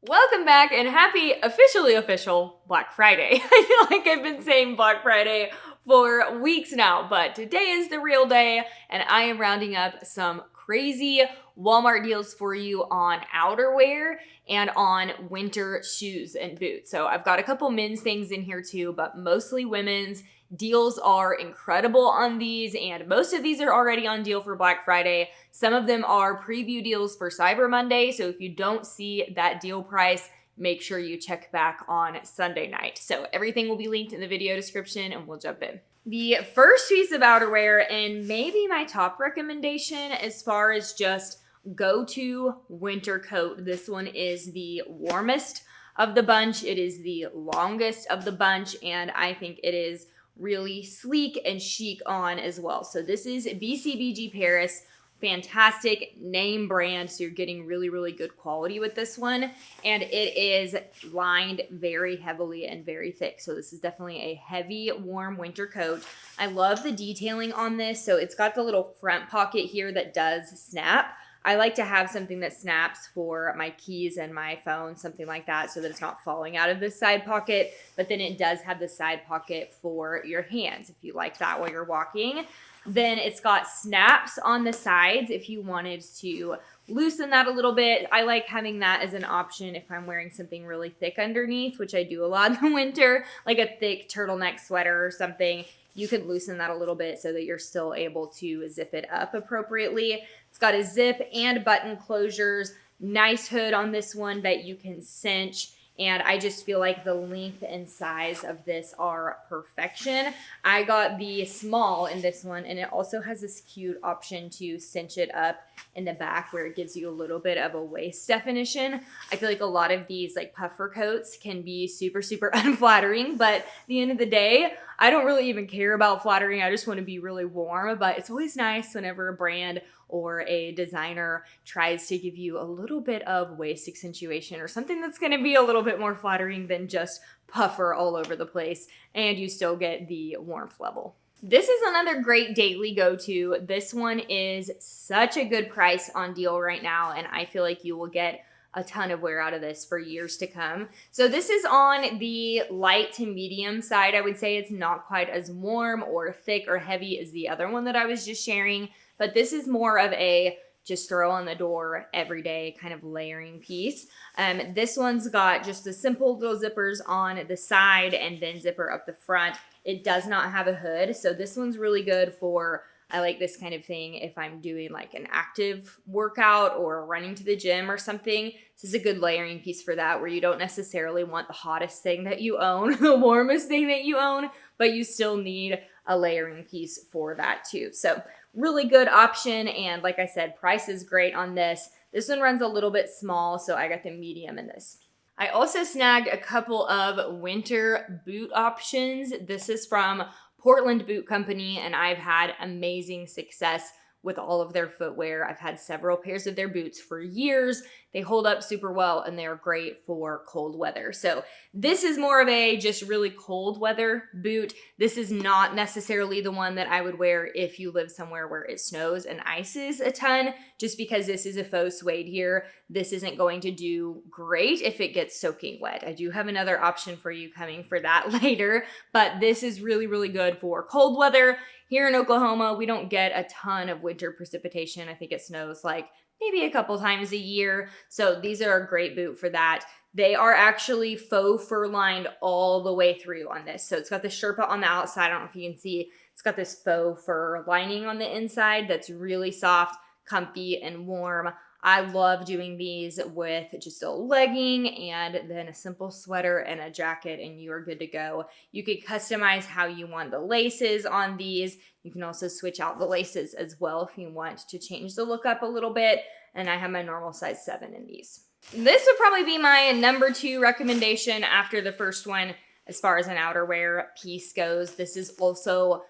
Welcome back and happy officially official Black Friday. I feel like I've been saying Black Friday for weeks now, but today is the real day and I am rounding up some crazy Walmart deals for you on outerwear and on winter shoes and boots. So I've got a couple men's things in here too, but mostly women's. Deals are incredible on these, and most of these are already on deal for Black Friday. Some of them are preview deals for Cyber Monday, so if you don't see that deal price, make sure you check back on Sunday night. So everything will be linked in the video description, and we'll jump in. The first piece of outerwear, and maybe my top recommendation as far as just go-to winter coat. This one is the warmest of the bunch. It is the longest of the bunch, and I think it is really sleek and chic on as well. So this is BCBG Paris. Fantastic name brand, so you're getting really, really good quality with this one. And it is lined very heavily and very thick. So this is definitely a heavy, warm winter coat. I love the detailing on this. So it's got the little front pocket here that does snap. I like to have something that snaps for my keys and my phone, something like that, so that it's not falling out of this side pocket. But then it does have the side pocket for your hands if you like that while you're walking. Then it's got snaps on the sides if you wanted to loosen that a little bit. I like having that as an option if I'm wearing something really thick underneath, which I do a lot in the winter, like a thick turtleneck sweater or something. You could loosen that a little bit so that you're still able to zip it up appropriately. It's got a zip and button closures. Nice hood on this one that you can cinch. And I just feel like the length and size of this are perfection. I got the small in this one, and it also has this cute option to cinch it up in the back where it gives you a little bit of a waist definition. I feel like a lot of these like puffer coats can be super, super unflattering, but at the end of the day, I don't really even care about flattering. I just want to be really warm, but it's always nice whenever a brand or a designer tries to give you a little bit of waist accentuation or something that's going to be a little bit more flattering than just puffer all over the place, and you still get the warmth level. This is another great daily go-to. This one is such a good price on deal right now, and I feel like you will get a ton of wear out of this for years to come. So this is on the light to medium side. I would say it's not quite as warm or thick or heavy as the other one that I was just sharing, but this is more of a just throw on the door everyday kind of layering piece. This one's got just the simple little zippers on the side and then zipper up the front. It does not have a hood, so this one's really good for, I like this kind of thing if I'm doing like an active workout or running to the gym or something. This is a good layering piece for that, where you don't necessarily want the hottest thing that you own, the warmest thing that you own, but you still need a layering piece for that too. So really good option, and like I said, price is great on this. This one runs a little bit small, so I got the medium in this. I also snagged a couple of winter boot options. This is from Portland Boot Company, and I've had amazing success with all of their footwear. I've had several pairs of their boots for years. They hold up super well, and they're great for cold weather. So this is more of a just really cold weather boot. This is not necessarily the one that I would wear if you live somewhere where it snows and ices a ton, just because this is a faux suede here. This isn't going to do great if it gets soaking wet. I do have another option for you coming for that later, but this is really, really good for cold weather. Here in Oklahoma, we don't get a ton of winter precipitation. I think it snows like maybe a couple times a year. So these are a great boot for that. They are actually faux fur lined all the way through on this. So it's got the Sherpa on the outside. I don't know if you can see. It's got this faux fur lining on the inside that's really soft, comfy, and warm. I love doing these with just a legging and then a simple sweater and a jacket, and you are good to go. You could customize how you want the laces on these. You can also switch out the laces as well if you want to change the look up a little bit. And I have my normal size 7 in these. This would probably be my number 2 recommendation after the first one as far as an outerwear piece goes. This is also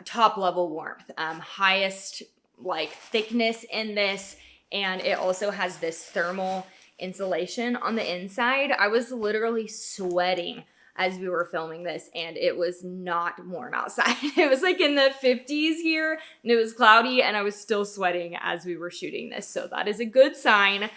top level warmth, highest like thickness in this. And it also has this thermal insulation on the inside. I was literally sweating as we were filming this, and it was not warm outside. It was like in the 50s here, and it was cloudy, and I was still sweating as we were shooting this. So that is a good sign.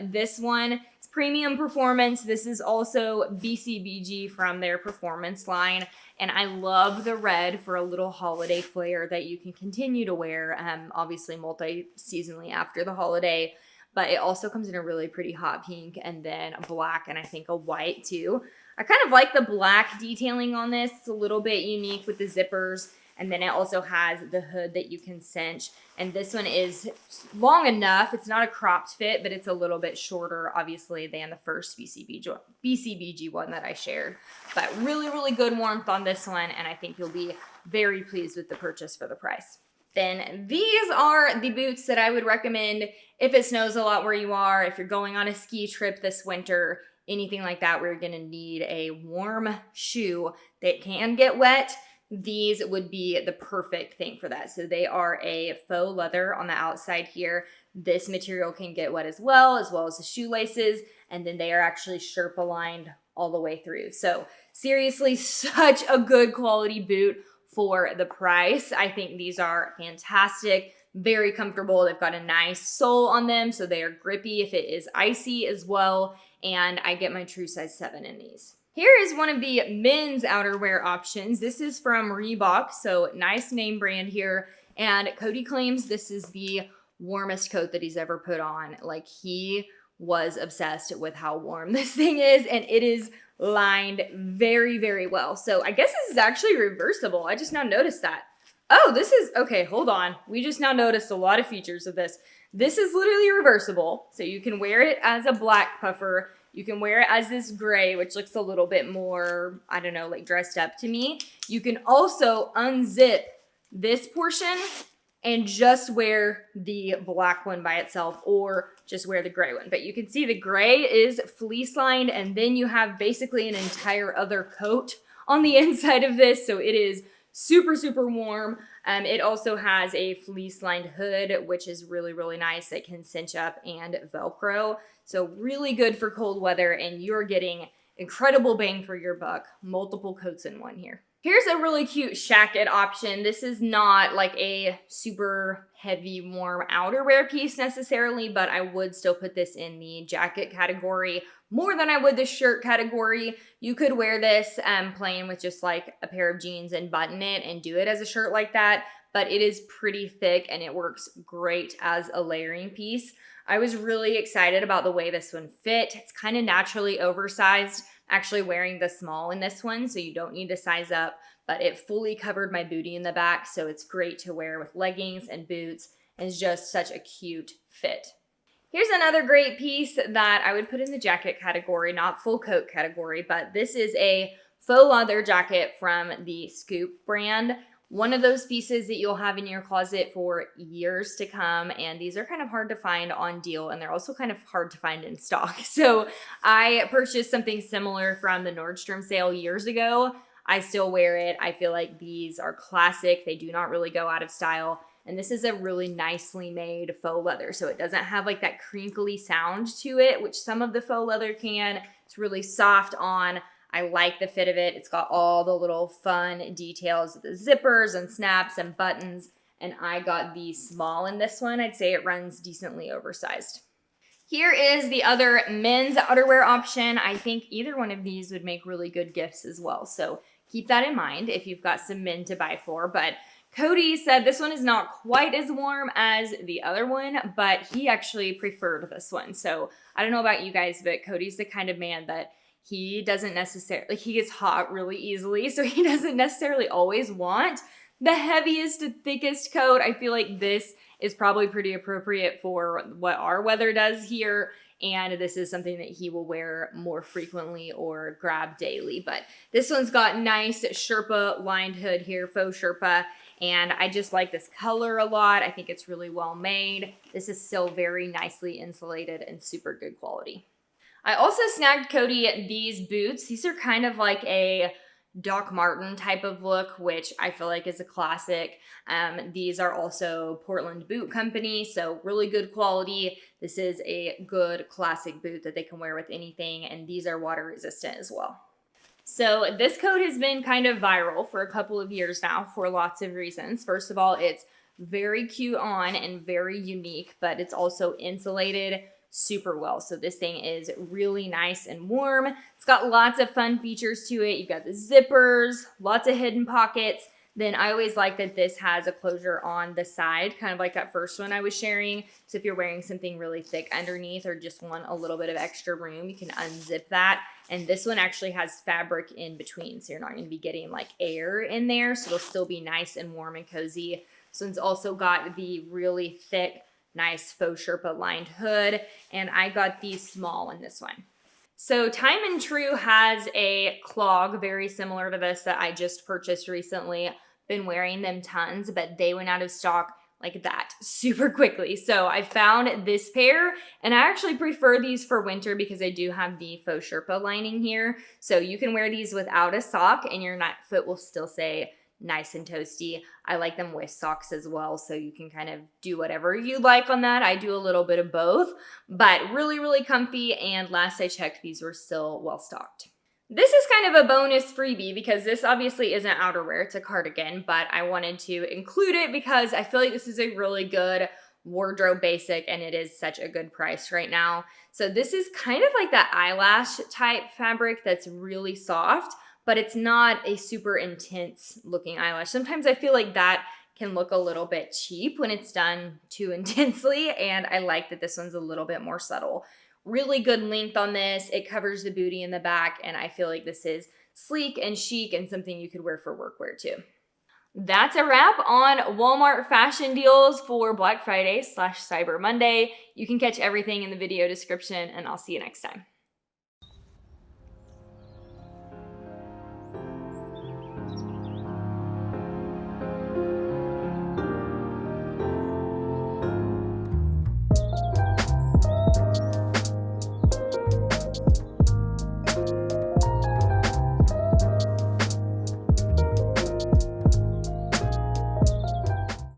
This one is premium performance. This is also BCBG from their performance line. And I love the red for a little holiday flair that you can continue to wear, obviously multi-seasonally after the holiday. But it also comes in a really pretty hot pink and then a black and I think a white too. I kind of like the black detailing on this. It's a little bit unique with the zippers. And then it also has the hood that you can cinch. And this one is long enough. It's not a cropped fit, but it's a little bit shorter, obviously, than the first BCBG one that I shared. But really, really good warmth on this one. And I think you'll be very pleased with the purchase for the price. Then these are the boots that I would recommend if it snows a lot where you are, if you're going on a ski trip this winter, anything like that where you're going to need a warm shoe that can get wet. These would be the perfect thing for that. So they are a faux leather on the outside here. This material can get wet as well as the shoelaces. And then they are actually Sherpa lined all the way through. So seriously, such a good quality boot for the price. I think these are fantastic, very comfortable. They've got a nice sole on them, so they are grippy if it is icy as well. And I get my true size 7 in these. Here is one of the men's outerwear options. This is from Reebok, so nice name brand here. And Cody claims this is the warmest coat that he's ever put on. Like, he was obsessed with how warm this thing is, and it is lined very, very well. So I guess this is actually reversible. I just now noticed that. Oh, this is, okay, hold on. We just now noticed a lot of features of this. This is literally reversible. So you can wear it as a black puffer. You can wear it as this gray, which looks a little bit more, I don't know, like dressed up to me. You can also unzip this portion and just wear the black one by itself or just wear the gray one. But you can see the gray is fleece lined and then you have basically an entire other coat on the inside of this. So it is super, super warm. It also has a fleece lined hood, which is really, really nice. It can cinch up and Velcro. So really good for cold weather and you're getting incredible bang for your buck. Multiple coats in one here. Here's a really cute shacket option. This is not like a super heavy, warm outerwear piece necessarily, but I would still put this in the jacket category more than I would the shirt category. You could wear this plain with just like a pair of jeans and button it and do it as a shirt like that, but it is pretty thick and it works great as a layering piece. I was really excited about the way this one fit. It's kind of naturally oversized. Actually wearing the small in this one, so you don't need to size up, but it fully covered my booty in the back, so it's great to wear with leggings and boots, and it's just such a cute fit. Here's another great piece that I would put in the jacket category, not full coat category, but this is a faux leather jacket from the Scoop brand. One of those pieces that you'll have in your closet for years to come, and these are kind of hard to find on deal, and they're also kind of hard to find in stock. So I purchased something similar from the Nordstrom sale years ago. I still wear it. I feel like these are classic. They do not really go out of style, and this is a really nicely made faux leather, so it doesn't have like that crinkly sound to it, which some of the faux leather can. It's really soft on. I like the fit of it. It's got all the little fun details, the zippers and snaps and buttons. And I got the small in this one. I'd say it runs decently oversized. Here is the other men's outerwear option. I think either one of these would make really good gifts as well. So keep that in mind if you've got some men to buy for. But Cody said this one is not quite as warm as the other one, but he actually preferred this one. So I don't know about you guys, but Cody's the kind of man that he doesn't necessarily, he gets hot really easily, so he doesn't necessarily always want the heaviest, thickest coat. I feel like this is probably pretty appropriate for what our weather does here, and this is something that he will wear more frequently or grab daily. But this one's got nice Sherpa lined hood here, faux Sherpa, and I just like this color a lot. I think it's really well made. This is still very nicely insulated and super good quality. I also snagged Cody these boots. These are kind of like a Doc Marten type of look, which I feel like is a classic. These are also Portland Boot Company, so really good quality. This is a good classic boot that they can wear with anything, and these are water resistant as well. So this coat has been kind of viral for a couple of years now for lots of reasons. First of all, it's very cute on and very unique, but it's also insulated, super well. So this thing is really nice and warm. It's got lots of fun features to it. You've got the zippers, lots of hidden pockets. Then I always like that this has a closure on the side, kind of like that first one I was sharing. So if you're wearing something really thick underneath or just want a little bit of extra room, you can unzip that. And this one actually has fabric in between, so you're not going to be getting like air in there. So it'll still be nice and warm and cozy. This one's also got the really thick, nice faux Sherpa lined hood. And I got the small in this one. So Time and Tru has a clog very similar to this that I just purchased recently. Been wearing them tons, but they went out of stock like that super quickly. So I found this pair, and I actually prefer these for winter because I do have the faux Sherpa lining here. So you can wear these without a sock and your foot will still stay nice and toasty. I like them with socks as well, so you can kind of do whatever you like on that. I do a little bit of both, but really, really comfy. And last I checked, these were still well stocked. This is kind of a bonus freebie because this obviously isn't outerwear, it's a cardigan, but I wanted to include it because I feel like this is a really good wardrobe basic and it is such a good price right now. So this is kind of like that eyelash type fabric that's really soft, but it's not a super intense looking eyelash. Sometimes I feel like that can look a little bit cheap when it's done too intensely, and I like that this one's a little bit more subtle. Really good length on this. It covers the booty in the back, and I feel like this is sleek and chic and something you could wear for workwear too. That's a wrap on Walmart fashion deals for Black Friday / Cyber Monday. You can catch everything in the video description, and I'll see you next time.